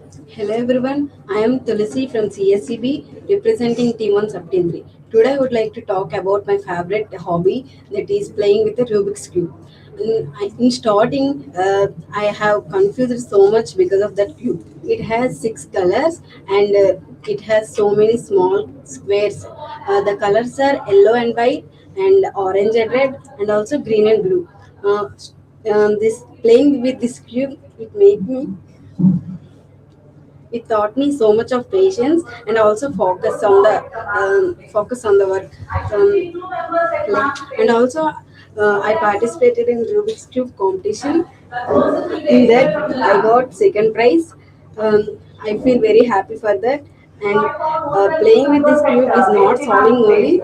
Hello everyone, I am Tulasi from CSE-B representing Team 1 Sub-Team 3. Today I would like to talk about my favorite hobby, that is playing with the Rubik's Cube. In starting, I have confused so much because of that cube. It has six colors and it has so many small squares. The colors are yellow and white and orange and red and also green and blue. This playing with this cube, it taught me so much of patience and also focus on the work. And also I participated in Rubik's Cube competition. In that I got second prize. I feel very happy for that. And playing with this cube is not solving only.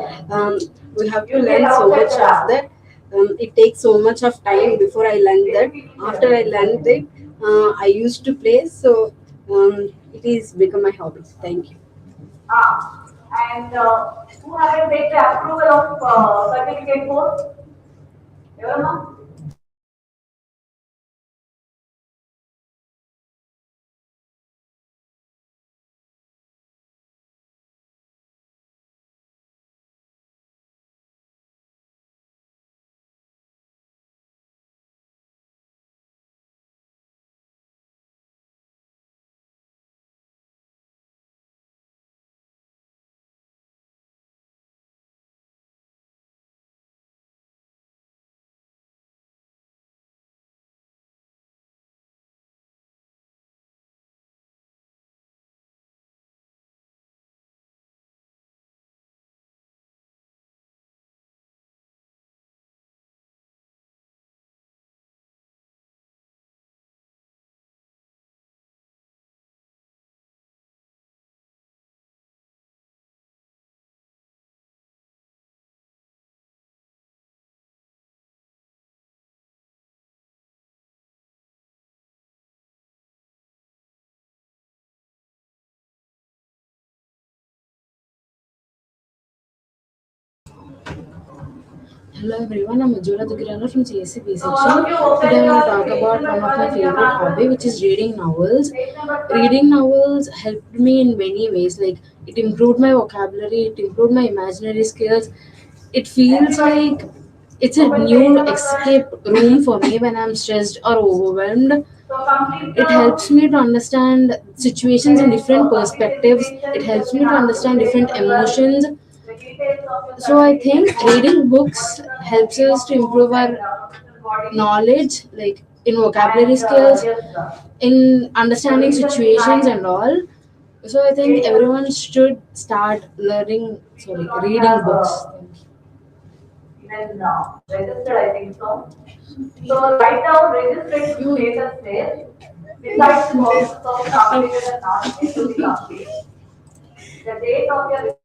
We have to learn so much of that. It takes so much of time before I learned that. After I learned it, I used to play. So it is become my hobby. Thank you. And who haven't take the approval of certificate course? Everyone? Hello everyone, I'm Ajula Dugirana from CSE-B section. Today I will talk about one of my favorite hobby, which is reading novels. Reading novels helped me in many ways. Like it improved my vocabulary, it improved my imaginary skills. It feels like it's a new escape room for me when I'm stressed or overwhelmed. It helps me to understand situations in different perspectives. It helps me to understand different emotions. So I think reading books helps us to improve our knowledge, like in vocabulary skills, in understanding situations and all. So I think everyone should start reading books. Then registered, I think so. So right now registration status says besides the process of completed and not yet to be complete. The date of your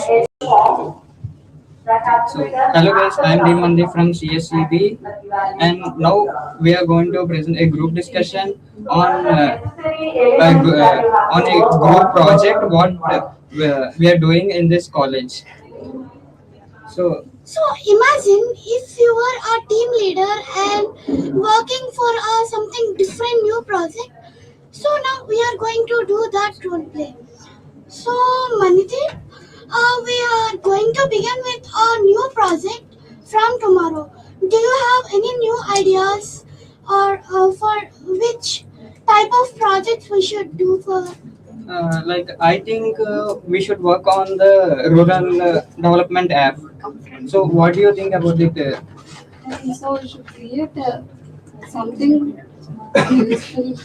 and form that has to So, be done hello guys, I am after Dimandi from CSE-B, and now we are going to present a group discussion on necessary elements that you have on to a work group on. project. What we are doing in this college. So So imagine if you were a team leader and working for something different new project. So now we are going to do that role play. So Maniti, we are going to begin with a new project from tomorrow. Do you have any new ideas or for which type of projects we should do for? like I think we should work on the rural development app. So what do you think about it? So we should create something useful.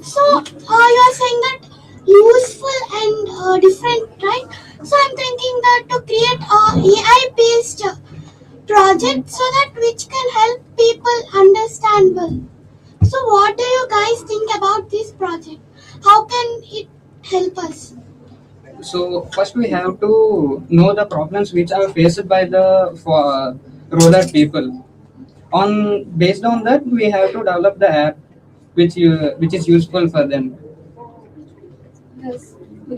So you are saying that useful and different, right? So I'm thinking that to create a AI based project so that which can help people understand well. So what do you guys think about this project? How can it help us? So first we have to know the problems which are faced by the for rural people. On based on that, we have to develop the app which is useful for them. Yes, we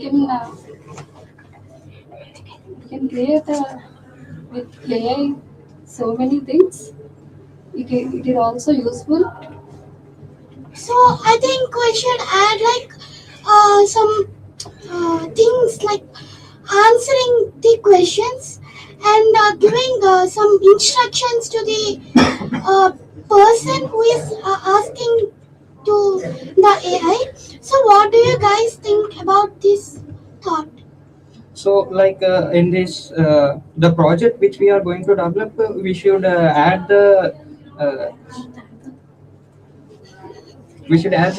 can create with AI so many things. It is also useful. So I think we should add like some things like answering the questions and giving some instructions to the person who is asking to the AI. So what do you guys think about this thought? So like in this the project which we are going to develop, we should add the uh,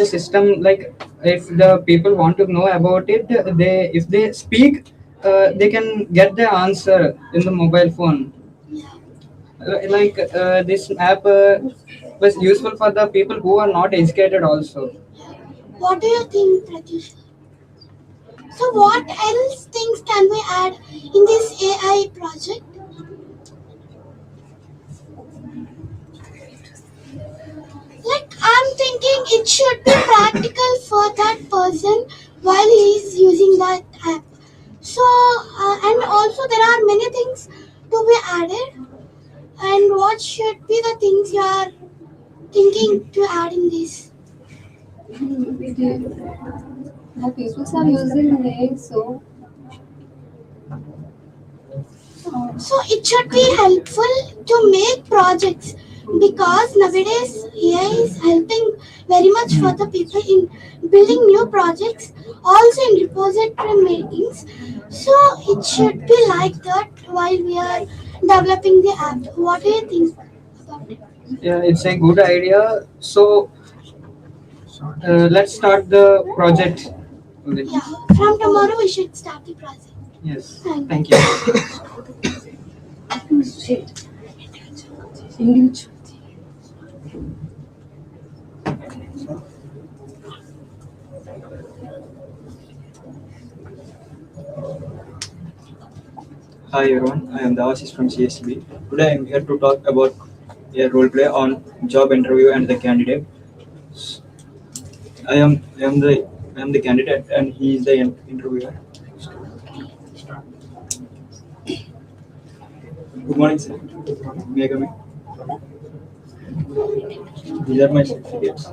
system. Like if the people want to know about it, they if they speak, they can get the answer in the mobile phone. Like this app was useful for the people who are not educated also. What do you think, Pratyusha? So what else things can we add in this AI project? Like I'm thinking it should be practical for that person while he is using that app. So and also there are many things to be added. And what should be the things you are thinking to add in this? The people are using AI, so So it should be helpful to make projects because nowadays AI is helping very much for the people in building new projects, also in repository makings. So it should be like that while we are developing the app. What do you think about it? Yeah, it's a good idea. So let's start the project. Yeah, from tomorrow we should start the project. Yes. Thank Thank you. Hi everyone, I am Davasis from CSE-B. Today I am here to talk about a role play on job interview and the candidate. I am the candidate and he is the interviewer. Good morning, sir. May I come in? These are my certificates.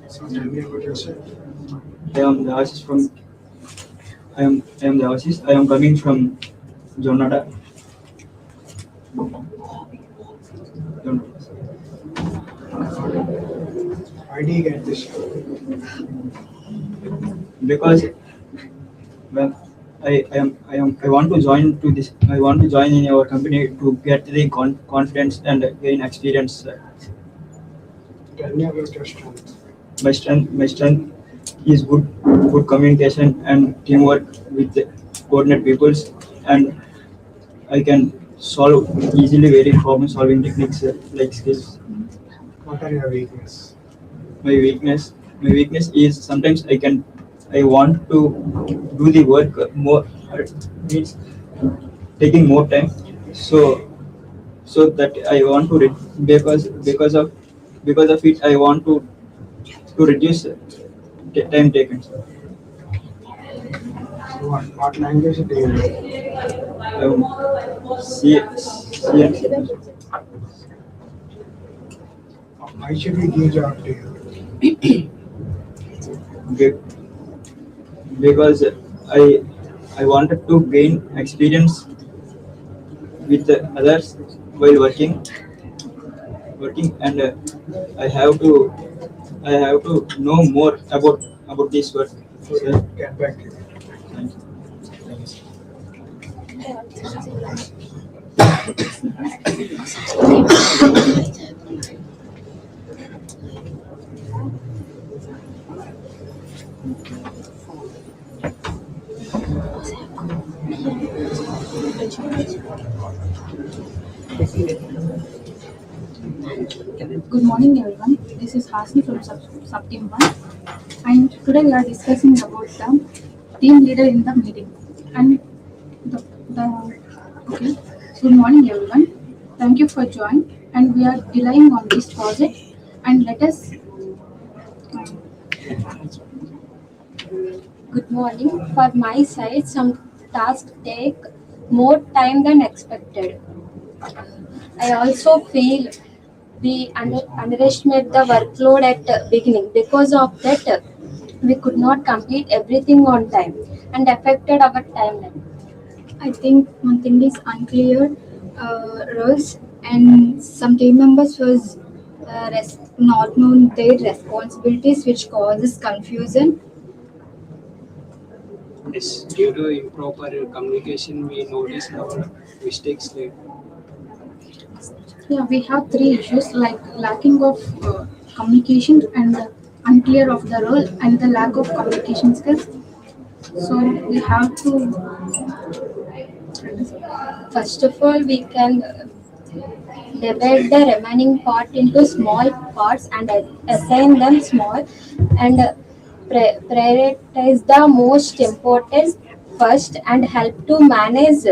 So tell me about yourself. I am Davasis from. I am Davasis. I am coming from Jonata. Why do you get this? Because when I want to join to this. I want to join in your company to get the confidence and gain experience. Tell me about your strength. My strength is good communication and teamwork with the coordinate peoples, and I can solve easily very problem solving techniques like skills. What are your weaknesses? My weakness is sometimes I want to do the work more, means taking more time, so that I want to because of it I want to to reduce time taken. So what language do you know? CNC. Why should we give job to you? Be- because I wanted to gain experience with others while working, and I have to know more about this work. So Sir, get back to you. thank you. Thank you, sir. Good morning, everyone. This is Hasni from Sub-Team 1, and today we are discussing about the team leader in the meeting. And the okay. Good morning, everyone. Thank you for joining, and we are relying on this project. And let us. Good morning. For my side, some tasks take more time than expected. I also feel we underestimate the workload at the beginning. Because of that, we could not complete everything on time and affected our timeline. I think one thing is unclear roles, and some team members was not known their responsibilities, which causes confusion. Yes, due to improper communication, we notice our mistakes later. Yeah, we have three issues like lacking of communication and unclear of the role and the lack of communication skills. So we have to First of all, we can divide the remaining part into small parts and assign them small and prioritize the most important first and help to manage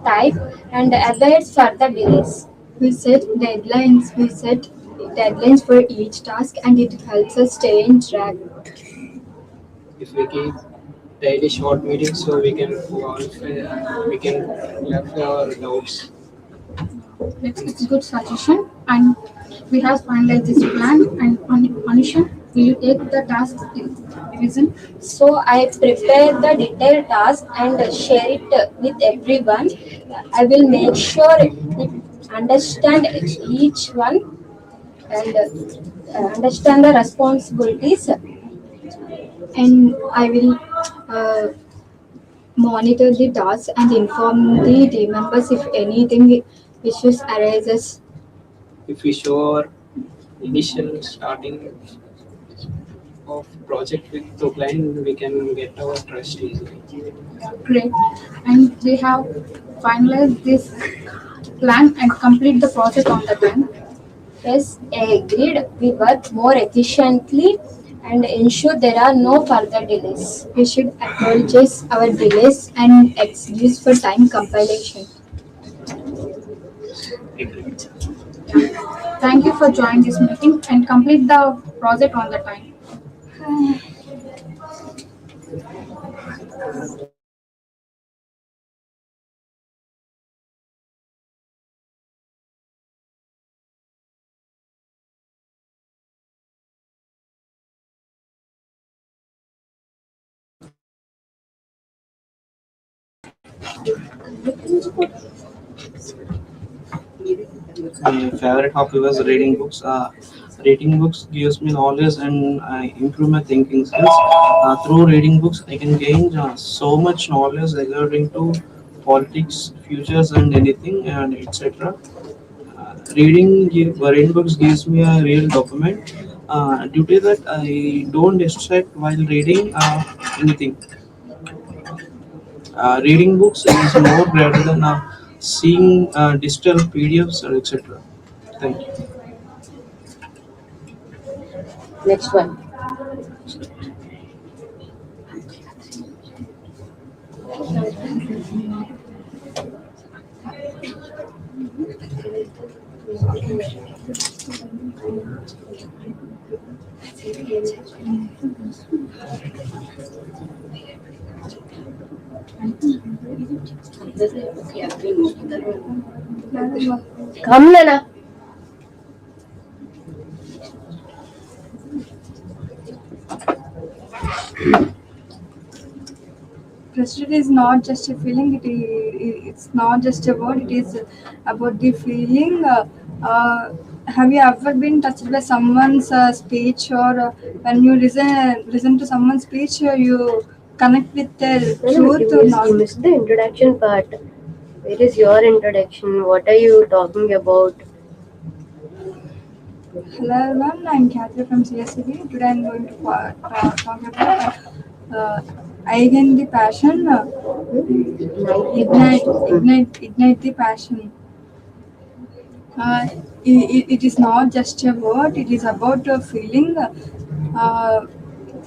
type and avoid further delays. we set deadlines. We set deadlines for each task, and it helps us stay in track. If we keep daily short meetings, so we can clarify our doubts. It's a good suggestion, and we have finalized this plan. And Anisha, will you take the task division? So I prepare the detailed task and share it with everyone. I will make sure it understand each one and understand the responsibilities. And I will monitor the tasks and inform the team members if anything issues arises. If we show our initial starting of project with the client, we can get our trust easily. Great. And we have finalized this plan and complete the project on the time. Yes, agreed. We work more efficiently and ensure there are no further delays. We should apologize our delays and excuse for time compilation. Thank you for joining this meeting and complete the project on the time. My favorite hobby was reading books. Reading books gives me knowledge and improve my thinking skills. Through reading books, I can gain so much knowledge regarding to politics, futures, and anything, and etc. Reading books gives me a real dopamine. Due to that, I don't distract while reading anything. Reading books is more rather than seeing digital PDFs or etc. Thank you. Next one. Come, Nana. Pressure is not just a feeling. It's not just a word. It is about the feeling. Have you ever been touched by someone's speech, or when you listen to someone's speech, you connect with their No, truth or not? you missed the introduction part. Where is your introduction? What are you talking about? Hello everyone, I'm Kathy from CSE-B. Today I'm going to talk about again the passion. Ignite the passion. Uh, it is not just a word. It is about a feeling.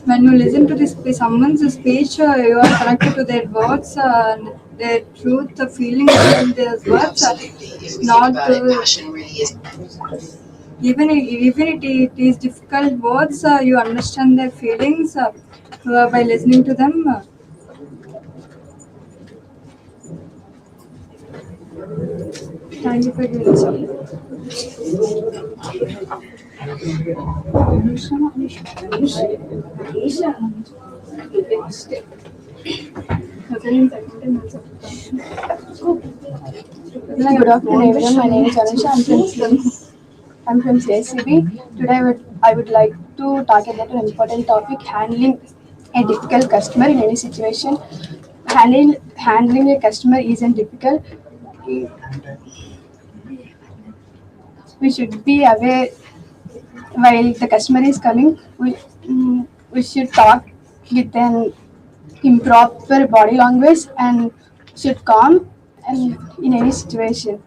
When you listen to this someone's speech, you are connected to their words and their truth, the feeling in their words. Not even it is difficult words, you understand their feelings by listening to them. Thank you for your listening. Good afternoon, everyone. My name is Anisha. I'm from CSE-B. Today, I would like to talk about an important topic: handling a difficult customer in any situation. Handling a customer isn't difficult. We should be aware while the customer is coming. We should talk with an improper body language and should calm and in any situation.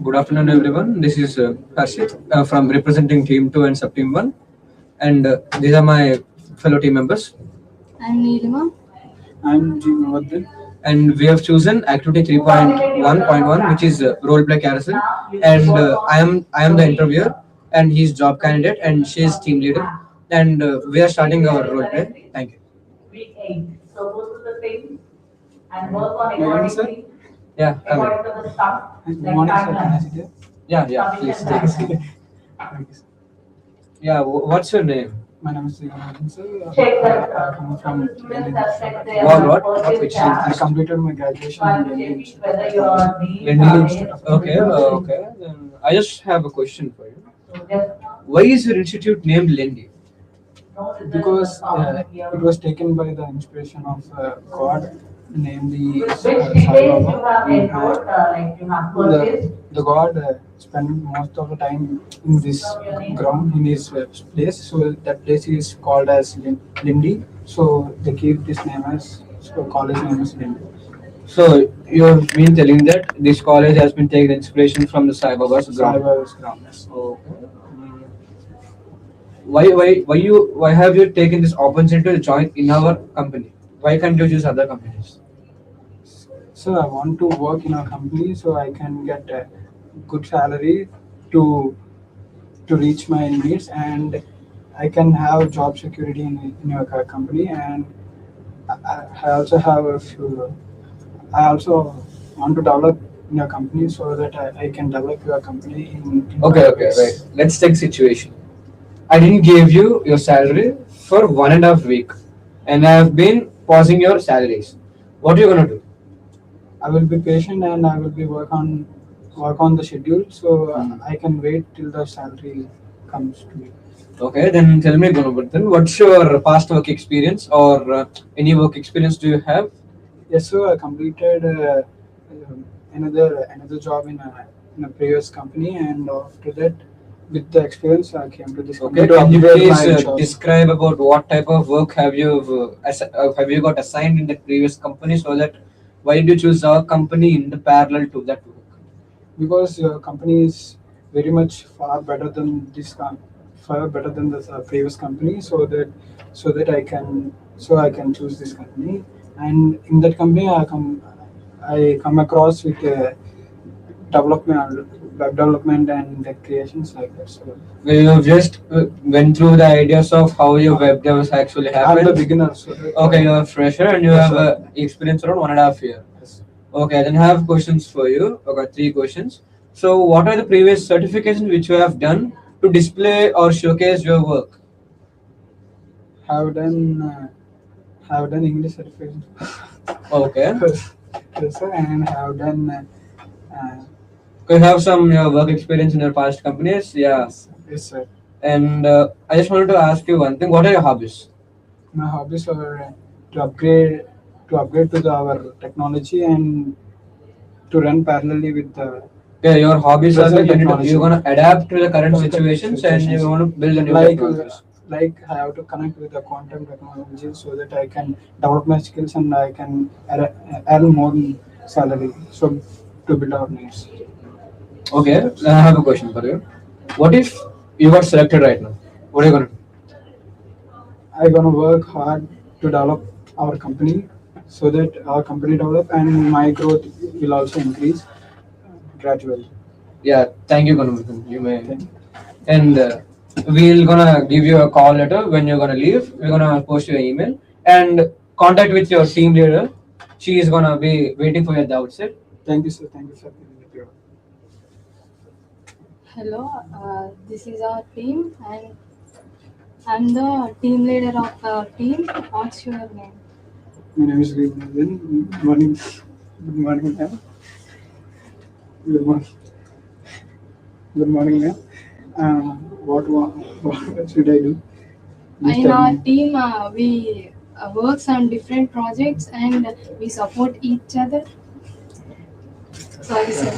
Good afternoon, everyone. This is Harshit from representing Team 2 and Sub Team 1, and these are my fellow team members. I'm Neelima. I'm Jim. And we have chosen activity 3.1.1, which is role play carousel. And I am the interviewer, and he's job candidate, and she's team leader. And we are starting our role play. Thank you. Week 8. So go through the things and work on Morning, sir. accordingly, Yeah, come in. according to the stuff, Good like morning, sir. Can I timelines. sit here? Yeah, please take a seat. Thank you, sir. Yeah, what's your name? My name is Srikanathan, sir. Check that I come from students have checked their What? Which I completed my graduation While in checking Delhi. whether your needs Lending are Institute. there. Okay, okay. Then I just have a question for you. So just Why is your institute named Lendi? Because it was taken by the inspiration of God, namely which Sai details you Baba. have enrolled, like you have purchased. The God spent most of the time in this ground, in his place. So that place is called as Lindy. So they keep this name as college name as Lindy. So you've been telling that this college has been taking inspiration from the Sai Baba's Sai ground. Baba's ground. Yes. Okay. Why have you taken this opportunity to join in our company? Why can't you choose other companies? So I want to work in a company so I can get a good salary to reach my needs, and I can have job security in your company, and I also have a few. I also want to develop in your company so that I can develop your company in Okay, right. Let's take situation. I didn't give you your salary for 1.5 week, and I have been pausing your salaries. What are you gonna do? I will be patient and I will be work on the schedule so I can wait till the salary comes to me. Okay, then tell me, Gunavardhan, what's your past work experience or any work experience do you have? Yes, so I completed another job in a previous company, and after that, with the experience, I came to this Okay, company to can you upgrade please my job. describe about what type of work have you got assigned in the previous company so that why did you choose our company in the parallel to that work? Because your company is very much far better than the previous company, so that I can choose this company, and in that company I come across with development web development and the creations like that. So You just went through the ideas of how your web devs actually I'm the happen. beginner, so Okay, you're a fresher and you have experience around 1.5 year. yes. Okay, then I have questions for you. Okay, 3 questions. So, what are the previous certifications which you have done to display or showcase your work? have done have done English certification. Okay. Yes, sir, and have done You have some work experience in your past companies, yeah. yes, sir. And I just wanted to ask you one thing. What are your hobbies? My hobbies are to upgrade to our technology and to run parallelly with the Yeah, your hobbies are present that technology. you're gonna adapt to the current Current situations and situations. you want to build a new like technologies. like I have to connect with the quantum technology so that I can develop my skills and I can earn more salary. So to build our needs. Okay, then I have a question for you. What if you got selected right now? What are you gonna do? I'm gonna work hard to develop our company so that our company develop and my growth will also increase gradually. Yeah, thank you, Ganumathan. You may. Thank you. And we'll gonna give you a call letter when you're gonna leave. We're gonna post you an email and contact with your team leader. She is gonna be waiting for you at the outset. Thank you, sir. Thank you, sir. Hello, this is our team, and I'm the team leader of our team. What's your name? My name is Rinathan. Good morning. Good morning, ma'am. Good morning. Good morning, ma'am. What should I do? Please In tell our me. team, we works on different projects and we support each other. Sorry, sir.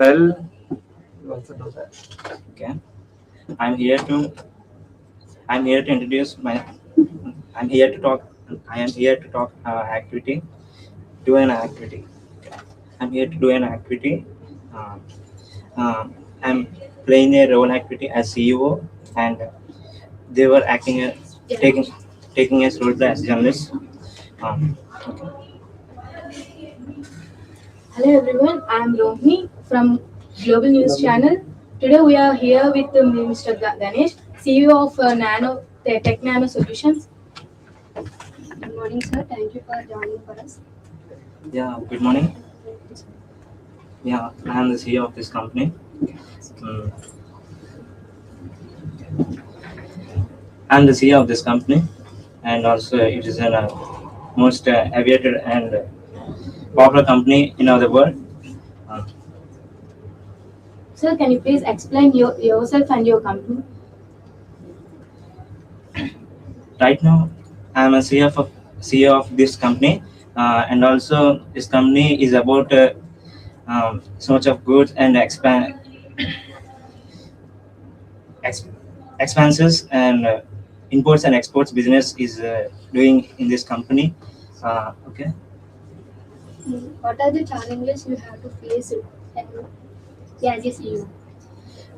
Well, you also do that. Okay. I'm here to I'm here to introduce my I'm here to talk I am here to talk activity do an activity. I'm here to do an activity. Uh, I'm playing a role activity as CEO, and they were acting taking taking a role play as journalists. Okay. Hello everyone, I am Rohini from Global News Channel. Today we are here with Mr. Ganesh, CEO of Tech Nano Solutions. Good morning, sir. Thank you for joining for us. Yeah. Good morning. Yeah, I am the CEO of this company. Mm, I'm the CEO of this company, and also it is a most aviated and popular company in the world. Uh, Sir, can you please explain yourself and your company? right now, I am a CEO of this company, and also this company is about so much of goods and ex- expenses and imports and exports business is doing in this company. Okay. What are the challenges you have to face as a CEO?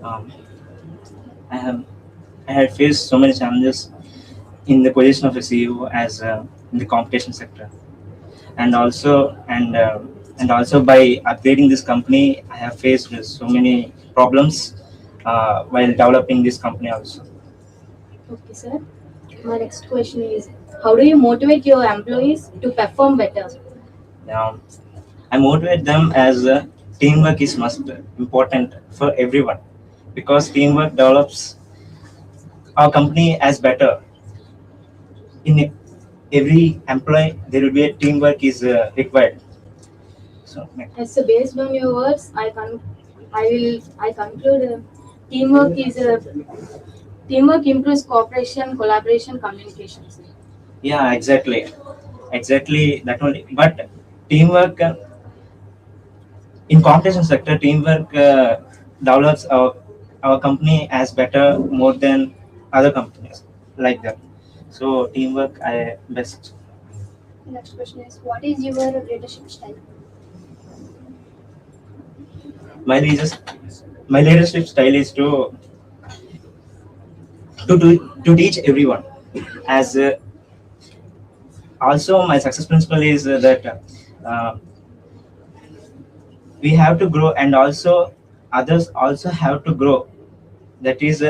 Um, I have I had faced so many challenges in the position of a CEO as in the competition sector, and also by upgrading this company, I have faced so many problems while developing this company also. Okay, sir. My next question is, how do you motivate your employees to perform better? Um, I motivate them as teamwork is must important for everyone because teamwork develops our company as better. In every employee, there will be a teamwork is required. So, So based on your words, I conclude teamwork improves cooperation, collaboration, communications. yeah, exactly that only. But teamwork in competition sector, teamwork develops our company as better more than other companies like that. So teamwork, I best. Next question is, what is your leadership style? My leadership, my leadership style is to teach everyone. As also my success principle is that we have to grow, and also others also have to grow. That is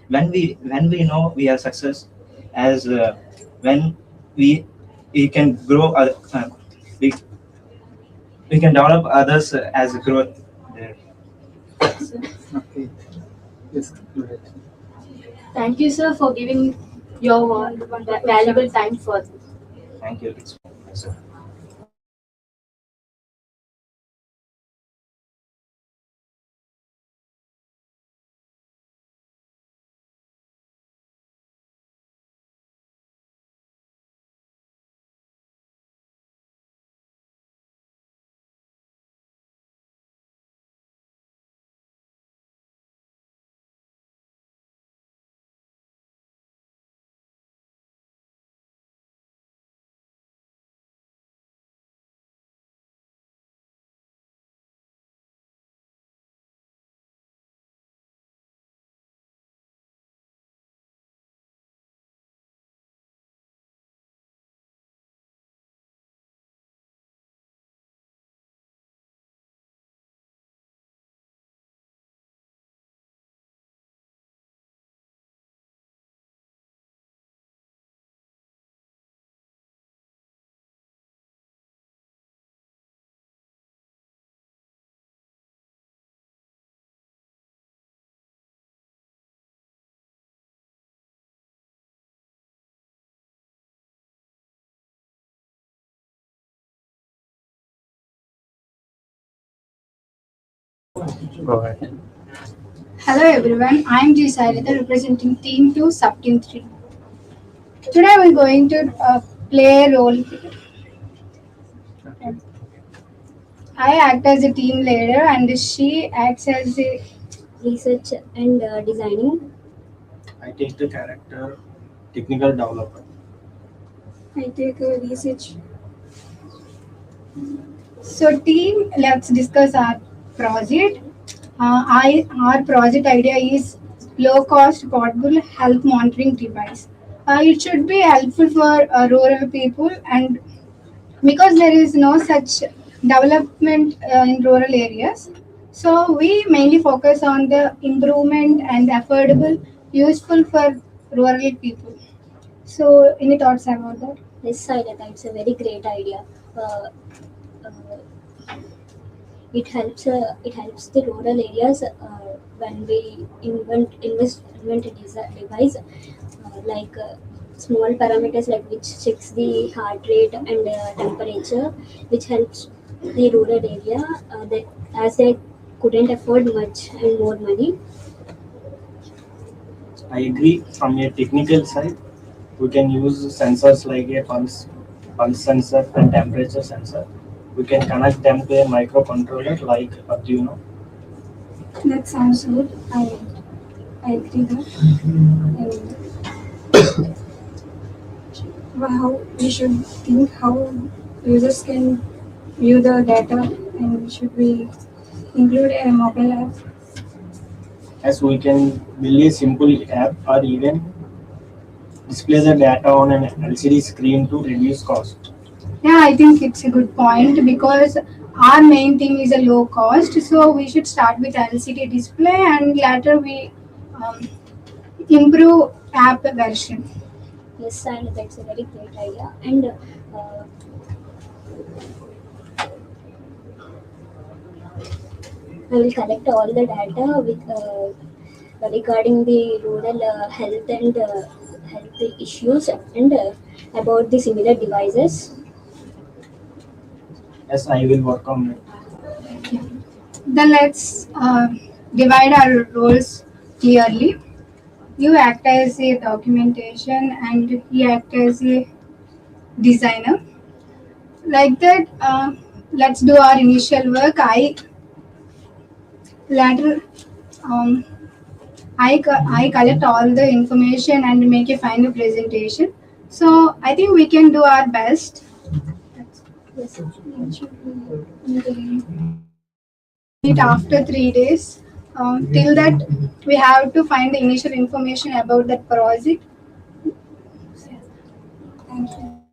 when we know we are success, as when we we can grow we, we can develop others as growth there. Okay. Yes. Thank you, sir, for giving your valuable time for us. Thank you. Sir. Go ahead. Hello everyone, I am G. Sairita representing Team 2 Sub Team 3. Today we are going to play a role. I act as a team leader and she acts as a research and designing. I take the character technical developer. I take a research. So team, let's discuss our project. Our project idea is low cost portable health monitoring device. It should be helpful for rural people and because there is no such development in rural areas. So we mainly focus on the improvement and affordable, useful for rural people. So any thoughts about that? Yes, Sailata, it's a very great idea. Uh, uh, it helps the rural areas when we invent a device small parameters like which checks the heart rate and temperature, which helps the rural area that as they couldn't afford much and more money. I agree. From a technical side, we can use sensors like a pulse sensor and temperature sensor. We can connect them to a microcontroller like Arduino. That sounds good. I agree that. And how we should think how users can view the data, and should we include a mobile app? As we can build a simple app or even display the data on an LCD screen to reduce cost. Yeah, I think it's a good point because our main thing is a low cost. So we should start with LCD display and later we um, improve app version. Yes, and that's a very great idea. And I will collect all the data regarding the rural health and health issues and about the similar devices. Yes, I will work on it. Then let's divide our roles clearly. You act as a documentation and he act as a designer. Like that, let's do our initial work. Later, um, I collect all the information and make a final presentation. So I think we can do our best. Yes. It after 3 days. Till that, we have to find the initial information about that project. Thank you.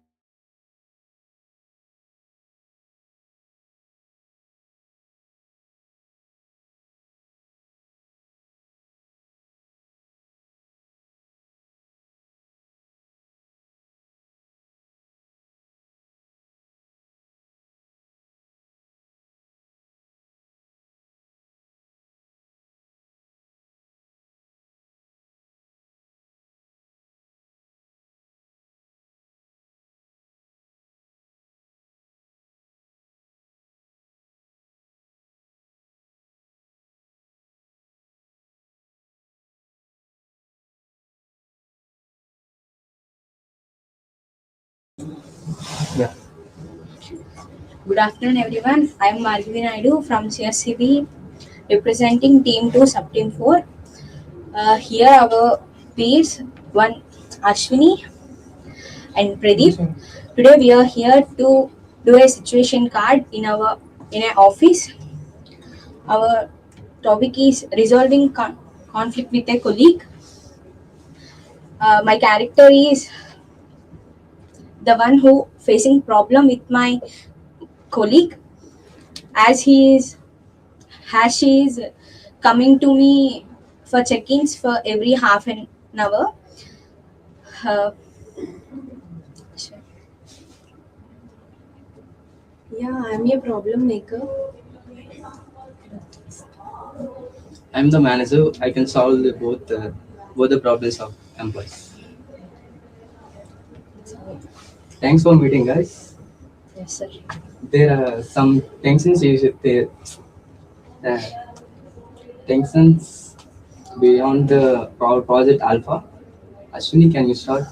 Yeah. Good afternoon, everyone. I am Margavi Naidu from CSE-B, representing Team 2, Sub-Team 4. Here our peers, one Ashwini and Pradeep. Today we are here to do a situation card in an office. Our topic is resolving conflict with a colleague. My character is the one who facing problem with my colleague as he is as she is coming to me for check-ins for every half an hour. Uh, Yeah, I'm a problem maker. I'm the manager. I can solve both the problems of employees. Thanks for meeting, guys. yes, sir. There are some tensions. Uh, tensions beyond the project alpha. Ashwini, can you start?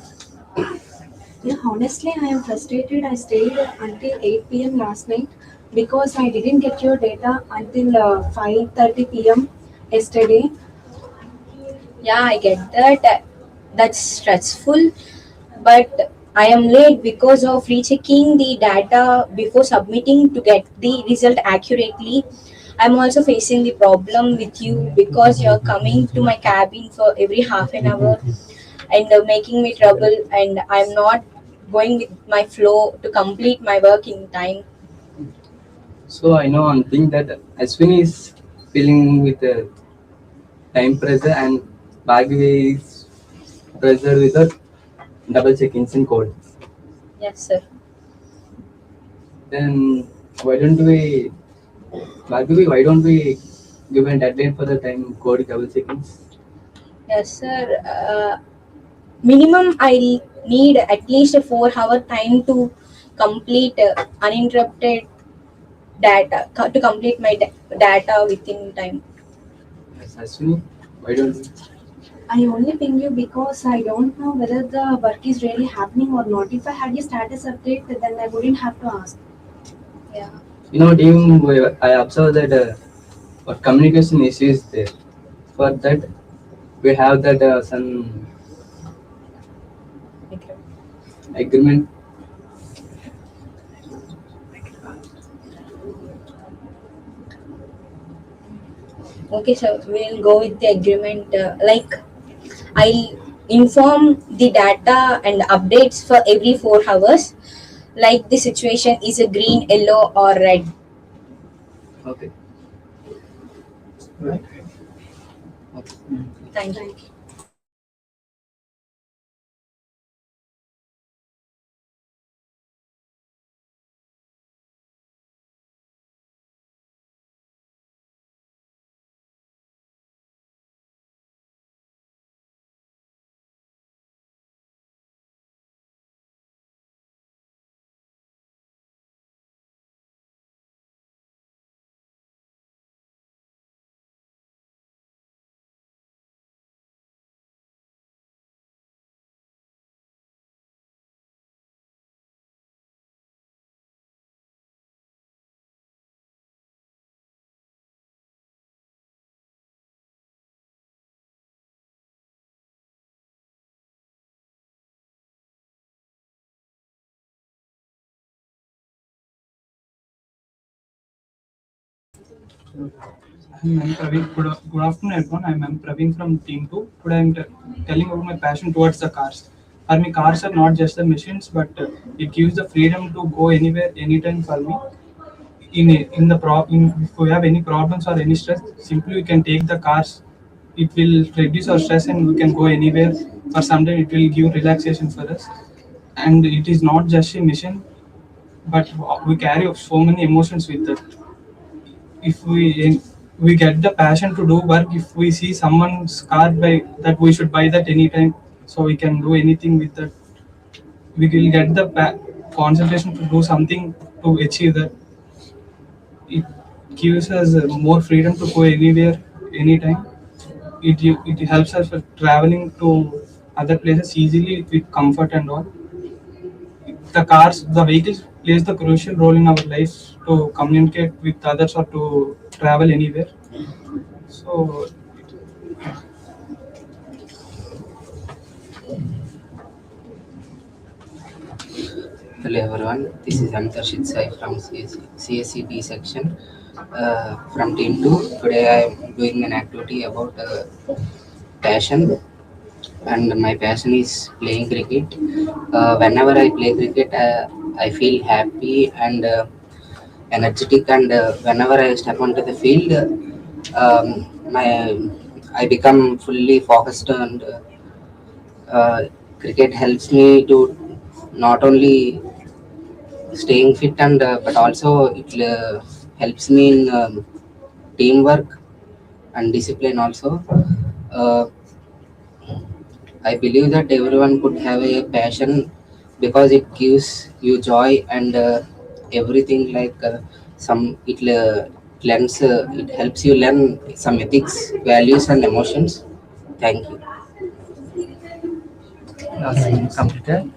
Yeah, honestly, I am frustrated. I stayed until 8 p.m. last night because I didn't get your data until 5:30 p.m. yesterday. Yeah, I get that. That's stressful, but I am late because of rechecking the data before submitting to get the result accurately. I'm also facing the problem with you because you're coming to my cabin for every half an hour and making me trouble, and I'm not going with my flow to complete my work in time. So I know one thing that Ashwini is feeling with time pressure and Bhagvi is pressure with a double checkings in code. Yes, sir. Then why don't we, Bhagvi, why don't we give a deadline for the time code double checkings? Yes, sir. Minimum, I need at least a 4 hour time to complete uninterrupted to complete my data within time. Yes, Ashwini, why don't we? I only ping you because I don't know whether the work is really happening or not. If I had a status update, then I wouldn't have to ask. Yeah. Team, I observed that our communication issue is there. For that, we have that some agreement. Okay, so we'll go with the agreement. I'll inform the data and updates for every 4 hours. Like the situation is a green, yellow, or red. Okay. Right. Thank you. I'm Praveen. Good afternoon, everyone. I'm Praveen from Team 2. Today I'm telling about my passion towards the cars. For me, cars are not just the machines, but it gives the freedom to go anywhere, anytime for me. If we have any problems or any stress, simply we can take the cars. It will reduce our stress and we can go anywhere. For some time, it will give relaxation for us. And it is not just a mission, but we carry so many emotions with it. If we get the passion to do work, if we see someone's car by that, we should buy that anytime, so we can do anything with that. We will get the concentration to do something to achieve that. It gives us more freedom to go anywhere, anytime. It helps us with traveling to other places easily with comfort and all. The vehicles plays the crucial role in our lives to communicate with others or to travel anywhere. So Hello everyone, this is Antarshit Sai from CSE-B section from Team 2. Today I am doing an activity about passion, and my passion is playing cricket. Whenever I play cricket, I feel happy and energetic, and whenever I step onto the field, I become fully focused, and cricket helps me to not only staying fit, and but also it helps me in teamwork and discipline also. uh, I believe that everyone could have a passion because it gives you joy and everything, like some it helps you learn some ethics, values and emotions. Thank you. Completed.